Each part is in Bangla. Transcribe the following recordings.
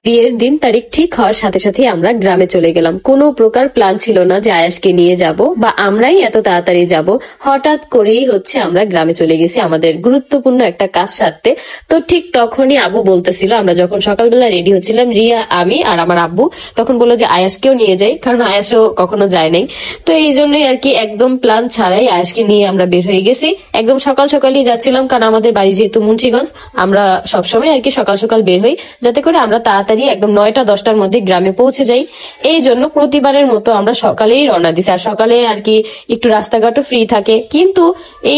বিয়ের দিন তারিখ ঠিক হওয়ার সাথে সাথে আমরা গ্রামে চলে গেলাম। কোনো প্রকার প্ল্যান ছিল না যে আয়াসকে নিয়ে যাব বা আমরাই এত তাড়াতাড়ি যাব। হঠাৎ করেই আমরা গ্রামে চলে গেছি আমাদের গুরুত্বপূর্ণ একটা কাজ সারতে। তো ঠিক তখনই আব্বু বলতেছিল, আমরা যখন সকালবেলা রেডি হচ্ছিলাম, রিয়া, আমি আর আমার আব্বু, তখন বললো যে আয়াসকেও নিয়ে যাই, কারণ আয়াসও কখনো যায় নাই। তো এই জন্যই একদম প্ল্যান ছাড়াই আয়াসকে নিয়ে আমরা বের হয়ে গেছি। একদম সকাল সকালই যাচ্ছিলাম, কারণ আমাদের বাড়ি যেহেতু মুন্সিগঞ্জ, আমরা সবসময় সকাল সকাল বের হই, যাতে করে আমরা তাড়াতাড়ি একদম 9টা-10টার মধ্যে গ্রামে পৌঁছে যাই। এই জন্য প্রতিবারের মতো আমরা সকালেই রওনা দিছি। আর সকালে একটু রাস্তাঘাটও ফ্রি থাকে। কিন্তু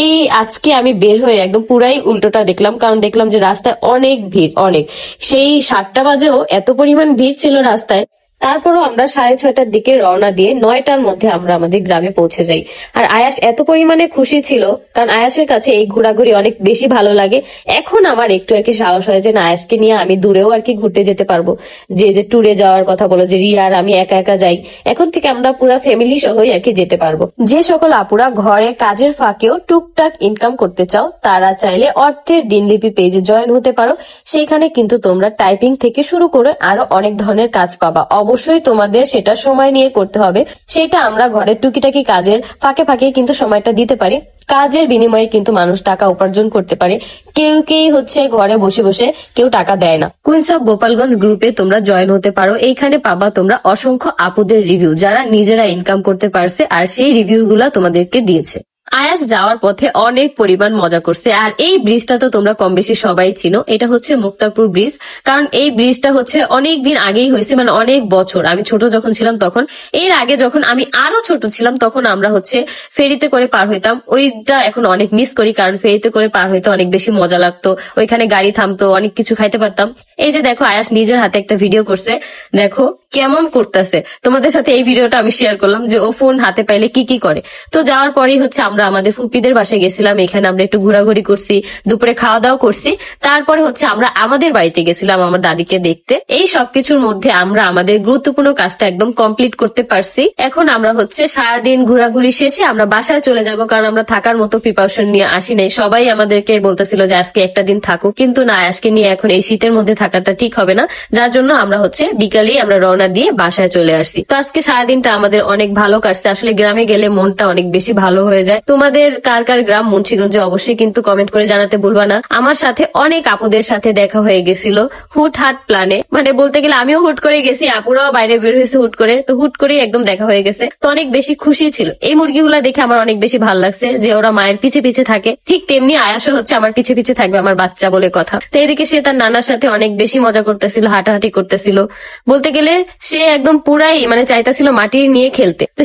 এই আজকে আমি বের হয়ে একদম পুরাই উল্টোটা দেখলাম, কারণ দেখলাম যে রাস্তায় অনেক ভিড়, অনেক। সেই 7টা বাজেও এত পরিমাণ ভিড় ছিল রাস্তায়। তারপরও আমরা 6:30টার দিকে রওনা দিয়ে 9টার মধ্যে আমরা আমাদের গ্রামে পৌঁছে যাই। আর আয়াস এত পরিমাণে খুশি ছিল, কারণ আয়াসের কাছে এই ঘোরাঘুরি অনেক বেশি ভালো লাগে। এখন আমার একটু সাহস হয় যে না, আয়াসকে নিয়ে আমি দূরেও ঘুরতে যেতে পারবো। যে ট্যুরে যাওয়ার কথা বলো, যে রিয়া আর আমি একা একা যাই, এখন থেকে আমরা পুরো ফ্যামিলি সহই যেতে পারবো। যে সকল আপুরা ঘরে কাজের ফাঁকেও টুকটাক ইনকাম করতে চাও, তারা চাইলে অর্থের দিনলিপি পেজে জয়েন হতে পারো। সেখানে কিন্তু তোমরা টাইপিং থেকে শুরু করে আরো অনেক ধরনের কাজ পাবা। অবশ্যই তোমাদের সেটা সময় নিয়ে করতে হবে। সেটা আমরা ঘরের টুকিটাকি কাজের ফাঁকে ফাঁকে কিন্তু সময়টা দিতে পারি। কাজের বিনিময়ে কিন্তু মানুষ টাকা উপার্জন করতে পারে। কেউ ঘরে বসে বসে কেউ টাকা দেয় না। কুইন্স অফ গোপালগঞ্জ গ্রুপে তোমরা জয়েন হতে পারো। এইখানে পাবা তোমরা অসংখ্য আপুদের রিভিউ, যারা নিজেরা ইনকাম করতে পারছে আর সেই রিভিউ গুলা তোমাদেরকে দিয়েছে। আয়াস যাওয়ার পথে অনেক পরিমাণ মজা করছে। আর এই ব্রিজটা তো তোমরা কম বেশি সবাই চিনো, এটা হচ্ছে মুক্তারপুর ব্রিজ। কারণ এই ব্রিজটা অনেক দিন আগেই হয়েছে, মানে অনেক বছর, আমি ছোট যখন ছিলাম তখন। এর আগে যখন আমি আরো ছোট ছিলাম তখন আমরা ফেরিতে করে পার হইতাম। ওইটা এখন অনেক মিস করি, কারণ ফেরিতে করে পার হইতে অনেক বেশি মজা লাগতো। ওইখানে গাড়ি থামতো, অনেক কিছু খাইতে পারতাম। এই যে দেখো, আয়াস নিজের হাতে একটা ভিডিও করছে, দেখো কেমন করতেছে। তোমাদের সাথে এই ভিডিওটা আমি শেয়ার করলাম যে ও ফোন হাতে পাইলে কি কি করে। তো যাওয়ার পরেই আমরা আমাদের ফুপিদের বাসায় গেছিলাম। এখানে আমরা একটু ঘোরাঘুরি করছি, দুপুরে খাওয়া দাওয়া করছি। তারপরে আমরা আমাদের বাড়িতে গেছিলাম আমার দাদিকে দেখতে। এই সবকিছুর মধ্যে আমরা আমাদের গুরুত্বপূর্ণ কাজটা একদম কমপ্লিট করতে পারছি। এখন আমরা সারাদিন ঘোরাঘুরি শেষে আমরা বাসায় চলে যাব, কারণ আমরা থাকার মতো প্রিপারেশন নিয়ে আসি নাই। সবাই আমাদেরকে বলতেছিল যে আজকে একটা দিন থাকো, কিন্তু না, আজকে নিয়ে এখন এই শীতের মধ্যে থাকাটা ঠিক হবে না। যার জন্য আমরা বিকালেই আমরা রওনা দিয়ে বাসায় চলে আসছি। তো আজকে সারাদিনটা আমাদের অনেক ভালো কাটছে। আসলে গ্রামে গেলে মনটা অনেক বেশি ভালো হয়ে যায়। তোমাদের কার কার গ্রাম মুন্সিগঞ্জে অবশ্যই কিন্তু কমেন্ট করে জানাতে ভুলবা না। আমার সাথে অনেক আপুদের সাথে দেখা হয়ে গেছিল হুটহাট প্ল্যানে, মানে বলতে গেলে আমিও হুট করে গেছি, আপুরাও বাইরে বের হয়েছে হুট করে। তো হুট করে একদম দেখা হয়ে গেছে। তো অনেক বেশি খুশি ছিল। এই মুরগিগুলা দেখে আমার অনেক বেশি ভালো লাগছে যে ওরা মায়ের পিছে পিছে থাকে। ঠিক তেমনি আয়াসও আমার পিছে পিছে থাকবে, আমার বাচ্চা বলে কথা। তো এদিকে সে তার নানার সাথে অনেক বেশি মজা করতেছিল, হাঁটাহাঁটি করতেছিল। বলতে গেলে সে একদম পুরাই চাইতাছিল মাটি নিয়ে খেলতে। তো